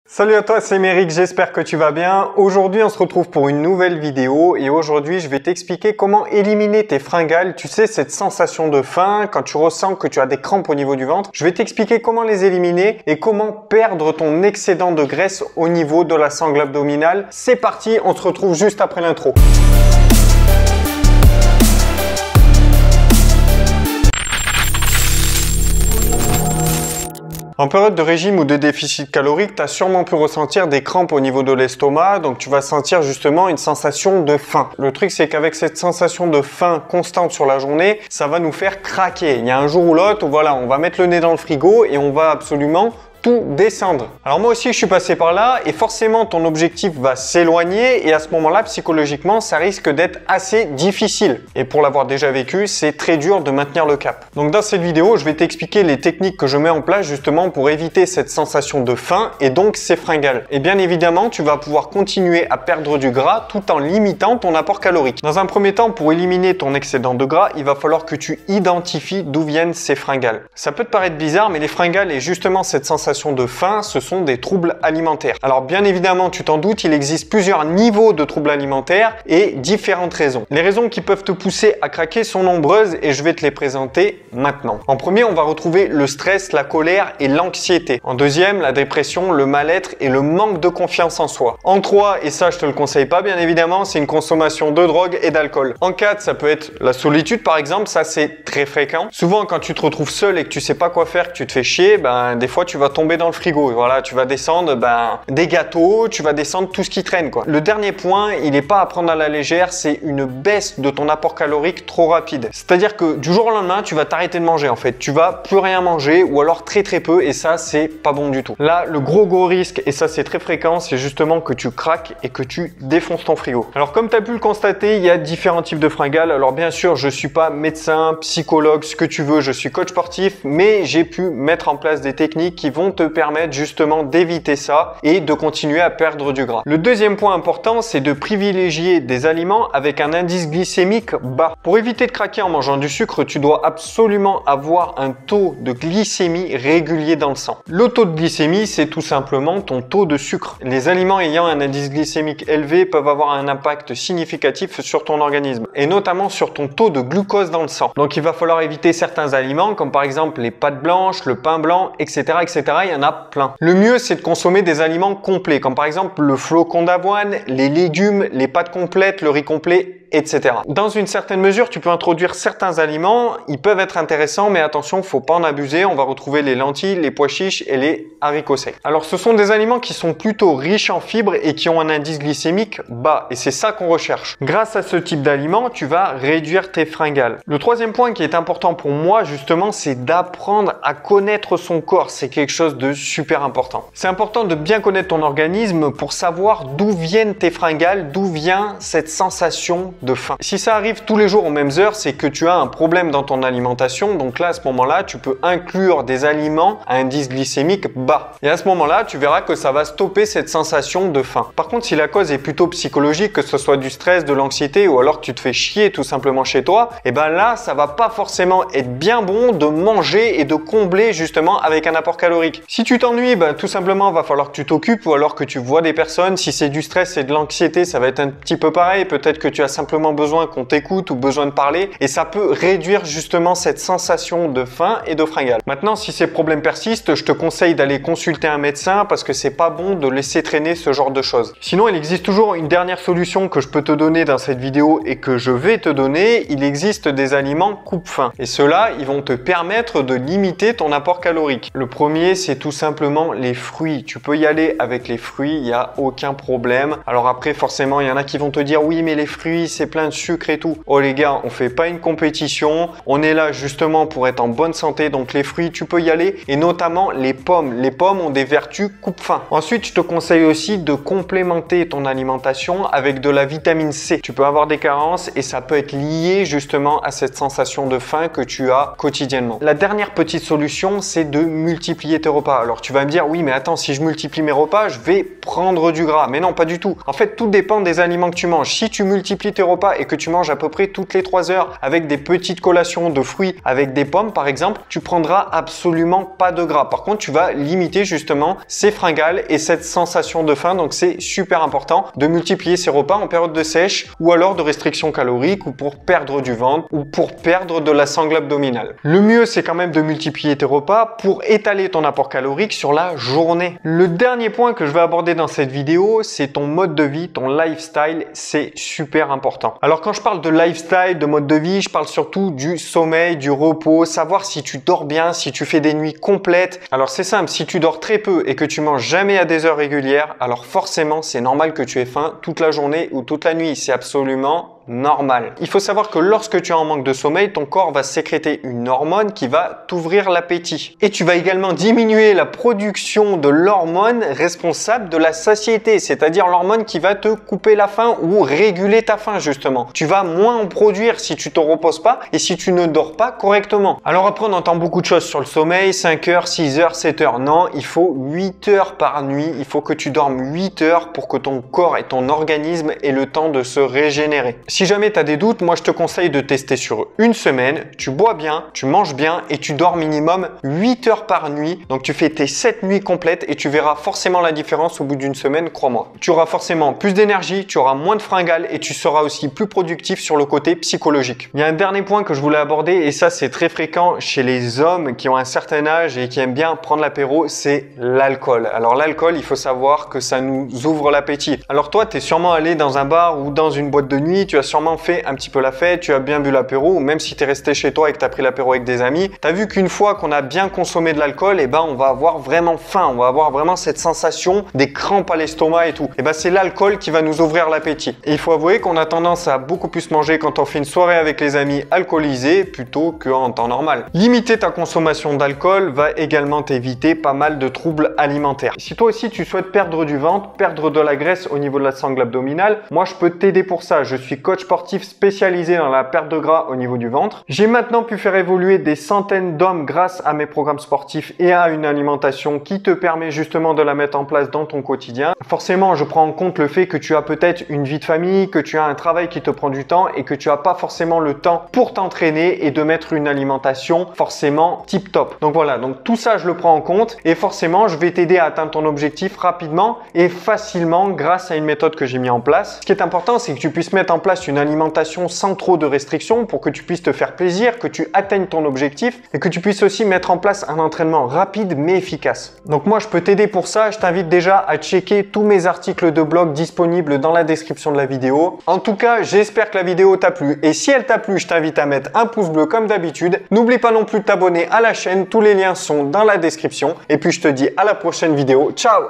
Salut à toi, c'est Méric, j'espère que tu vas bien. Aujourd'hui, on se retrouve pour une nouvelle vidéo et aujourd'hui, je vais t'expliquer comment éliminer tes fringales. Tu sais, cette sensation de faim, quand tu ressens que tu as des crampes au niveau du ventre. Je vais t'expliquer comment les éliminer et comment perdre ton excédent de graisse au niveau de la sangle abdominale. C'est parti, on se retrouve juste après l'intro. En période de régime ou de déficit calorique, tu as sûrement pu ressentir des crampes au niveau de l'estomac, donc tu vas sentir justement une sensation de faim. Le truc, c'est qu'avec cette sensation de faim constante sur la journée, ça va nous faire craquer. Il y a un jour ou l'autre où voilà, on va mettre le nez dans le frigo et on va absolument tout descendre. Alors moi aussi je suis passé par là et forcément ton objectif va s'éloigner et à ce moment-là psychologiquement ça risque d'être assez difficile. Et pour l'avoir déjà vécu, c'est très dur de maintenir le cap. Donc dans cette vidéo, je vais t'expliquer les techniques que je mets en place justement pour éviter cette sensation de faim et donc ces fringales. Et bien évidemment, tu vas pouvoir continuer à perdre du gras tout en limitant ton apport calorique. Dans un premier temps, pour éliminer ton excédent de gras, il va falloir que tu identifies d'où viennent ces fringales. Ça peut te paraître bizarre, mais les fringales et justement cette sensation de faim, ce sont des troubles alimentaires. Alors bien évidemment, tu t'en doutes, il existe plusieurs niveaux de troubles alimentaires et différentes raisons. Les raisons qui peuvent te pousser à craquer sont nombreuses et je vais te les présenter maintenant. En premier, on va retrouver le stress, la colère et l'anxiété. En deuxième, la dépression, le mal-être et le manque de confiance en soi. En trois, et ça je te le conseille pas bien évidemment, c'est une consommation de drogue et d'alcool. En quatre, ça peut être la solitude par exemple, ça c'est très fréquent. Souvent quand tu te retrouves seul et que tu sais pas quoi faire, que tu te fais chier, des fois tu vas tomber dans le frigo. Voilà, tu vas descendre des gâteaux, tu vas descendre tout ce qui traîne quoi. Le dernier point, il n'est pas à prendre à la légère, c'est une baisse de ton apport calorique trop rapide. C'est-à-dire que du jour au lendemain, tu vas t'arrêter de manger en fait. Tu vas plus rien manger ou alors très peu et ça c'est pas bon du tout. Là, le gros risque et ça c'est très fréquent, c'est justement que tu craques et que tu défonces ton frigo. Alors comme tu as pu le constater, il y a différents types de fringales. Alors bien sûr, je suis pas médecin, psychologue, ce que tu veux, je suis coach sportif, mais j'ai pu mettre en place des techniques qui vont te permettre justement d'éviter ça et de continuer à perdre du gras. Le deuxième point important, c'est de privilégier des aliments avec un indice glycémique bas. Pour éviter de craquer en mangeant du sucre, tu dois absolument avoir un taux de glycémie régulier dans le sang. Le taux de glycémie, c'est tout simplement ton taux de sucre. Les aliments ayant un indice glycémique élevé peuvent avoir un impact significatif sur ton organisme et notamment sur ton taux de glucose dans le sang. Donc il va falloir éviter certains aliments comme par exemple les pâtes blanches, le pain blanc, etc. Il y en a plein. Le mieux, c'est de consommer des aliments complets, comme par exemple le flocon d'avoine, les légumes, les pâtes complètes, le riz complet, etc. Dans une certaine mesure, tu peux introduire certains aliments, ils peuvent être intéressants, mais attention, faut pas en abuser. On va retrouver les lentilles, les pois chiches et les haricots secs. Alors, ce sont des aliments qui sont plutôt riches en fibres et qui ont un indice glycémique bas, et c'est ça qu'on recherche. Grâce à ce type d'aliments, tu vas réduire tes fringales. Le troisième point qui est important pour moi, justement, c'est d'apprendre à connaître son corps. C'est quelque chose de super important. C'est important de bien connaître ton organisme pour savoir d'où viennent tes fringales, d'où vient cette sensation de faim. Si ça arrive tous les jours aux mêmes heures, c'est que tu as un problème dans ton alimentation. Donc là, à ce moment-là, tu peux inclure des aliments à indice glycémique bas. Et à ce moment-là, tu verras que ça va stopper cette sensation de faim. Par contre, si la cause est plutôt psychologique, que ce soit du stress, de l'anxiété ou alors que tu te fais chier tout simplement chez toi, et là, ça va pas forcément être bien bon de manger et de combler justement avec un apport calorique. Si tu t'ennuies, tout simplement, va falloir que tu t'occupes ou alors que tu vois des personnes. Si c'est du stress et de l'anxiété, ça va être un petit peu pareil. Peut-être que tu as simplement besoin qu'on t'écoute ou besoin de parler et ça peut réduire justement cette sensation de faim et de fringales. Maintenant, si ces problèmes persistent, je te conseille d'aller consulter un médecin parce que c'est pas bon de laisser traîner ce genre de choses. Sinon, il existe toujours une dernière solution que je peux te donner dans cette vidéo et que je vais te donner. Il existe des aliments coupe-faim et ceux-là, ils vont te permettre de limiter ton apport calorique. Le premier, c'est tout simplement les fruits. Tu peux y aller avec les fruits, il n'y a aucun problème. Alors après, forcément, il y en a qui vont te dire oui, mais les fruits, c'est plein de sucre et tout. Oh les gars, on fait pas une compétition. On est là justement pour être en bonne santé. Donc les fruits, tu peux y aller et notamment les pommes. Les pommes ont des vertus coupe-faim. Ensuite, je te conseille aussi de complémenter ton alimentation avec de la vitamine C. Tu peux avoir des carences et ça peut être lié justement à cette sensation de faim que tu as quotidiennement. La dernière petite solution, c'est de multiplier tes repas. Alors tu vas me dire, oui, mais attends, si je multiplie mes repas, je vais prendre du gras. Mais non, pas du tout. En fait, tout dépend des aliments que tu manges. Si tu multiplies tes repas et que tu manges à peu près toutes les 3 heures avec des petites collations de fruits avec des pommes par exemple, tu prendras absolument pas de gras. Par contre, tu vas limiter justement ces fringales et cette sensation de faim. Donc c'est super important de multiplier ces repas en période de sèche ou alors de restriction calorique ou pour perdre du ventre ou pour perdre de la sangle abdominale. Le mieux, c'est quand même de multiplier tes repas pour étaler ton apport calorique sur la journée. Le dernier point que je vais aborder dans cette vidéo, c'est ton mode de vie, ton lifestyle. C'est super important. Alors quand je parle de lifestyle, de mode de vie, je parle surtout du sommeil, du repos, savoir si tu dors bien, si tu fais des nuits complètes. Alors c'est simple, si tu dors très peu et que tu manges jamais à des heures régulières, alors forcément c'est normal que tu aies faim toute la journée ou toute la nuit. C'est absolument normal. Il faut savoir que lorsque tu es en manque de sommeil, ton corps va sécréter une hormone qui va t'ouvrir l'appétit. Et tu vas également diminuer la production de l'hormone responsable de la satiété, c'est-à-dire l'hormone qui va te couper la faim ou réguler ta faim justement. Tu vas moins en produire si tu te reposes pas et si tu ne dors pas correctement. Alors après, on entend beaucoup de choses sur le sommeil, 5 heures, 6 heures, 7 heures. Non, il faut 8 heures par nuit. Il faut que tu dormes 8 heures pour que ton corps et ton organisme aient le temps de se régénérer. Si jamais tu as des doutes, moi je te conseille de tester sur une semaine. Tu bois bien, tu manges bien et tu dors minimum 8 heures par nuit. Donc tu fais tes 7 nuits complètes et tu verras forcément la différence au bout d'une semaine, crois-moi. Tu auras forcément plus d'énergie, tu auras moins de fringales et tu seras aussi plus productif sur le côté psychologique. Il y a un dernier point que je voulais aborder et ça c'est très fréquent chez les hommes qui ont un certain âge et qui aiment bien prendre l'apéro, c'est l'alcool. Alors l'alcool, il faut savoir que ça nous ouvre l'appétit. Alors toi, tu es sûrement allé dans un bar ou dans une boîte de nuit, tu as sûrement fait un petit peu la fête, tu as bien bu l'apéro ou même si tu es resté chez toi et que tu as pris l'apéro avec des amis, tu as vu qu'une fois qu'on a bien consommé de l'alcool, et ben on va avoir vraiment faim, on va avoir vraiment cette sensation des crampes à l'estomac et tout. Et ben c'est l'alcool qui va nous ouvrir l'appétit. Et il faut avouer qu'on a tendance à beaucoup plus manger quand on fait une soirée avec les amis alcoolisés plutôt qu'en temps normal. Limiter ta consommation d'alcool va également t'éviter pas mal de troubles alimentaires. Si toi aussi tu souhaites perdre du ventre, perdre de la graisse au niveau de la sangle abdominale, moi je peux t'aider pour ça. Je suis coach sportif spécialisé dans la perte de gras au niveau du ventre. J'ai maintenant pu faire évoluer des centaines d'hommes grâce à mes programmes sportifs et à une alimentation qui te permet justement de la mettre en place dans ton quotidien. Forcément, je prends en compte le fait que tu as peut-être une vie de famille, que tu as un travail qui te prend du temps et que tu n'as pas forcément le temps pour t'entraîner et de mettre une alimentation forcément tip top. Donc voilà, donc tout ça je le prends en compte et forcément je vais t'aider à atteindre ton objectif rapidement et facilement grâce à une méthode que j'ai mis en place. Ce qui est important, c'est que tu puisses mettre en place une alimentation sans trop de restrictions pour que tu puisses te faire plaisir, que tu atteignes ton objectif et que tu puisses aussi mettre en place un entraînement rapide mais efficace. Donc moi je peux t'aider pour ça, je t'invite déjà à checker tous mes articles de blog disponibles dans la description de la vidéo. En tout cas, j'espère que la vidéo t'a plu et si elle t'a plu, je t'invite à mettre un pouce bleu comme d'habitude. N'oublie pas non plus de t'abonner à la chaîne, tous les liens sont dans la description et puis je te dis à la prochaine vidéo. Ciao!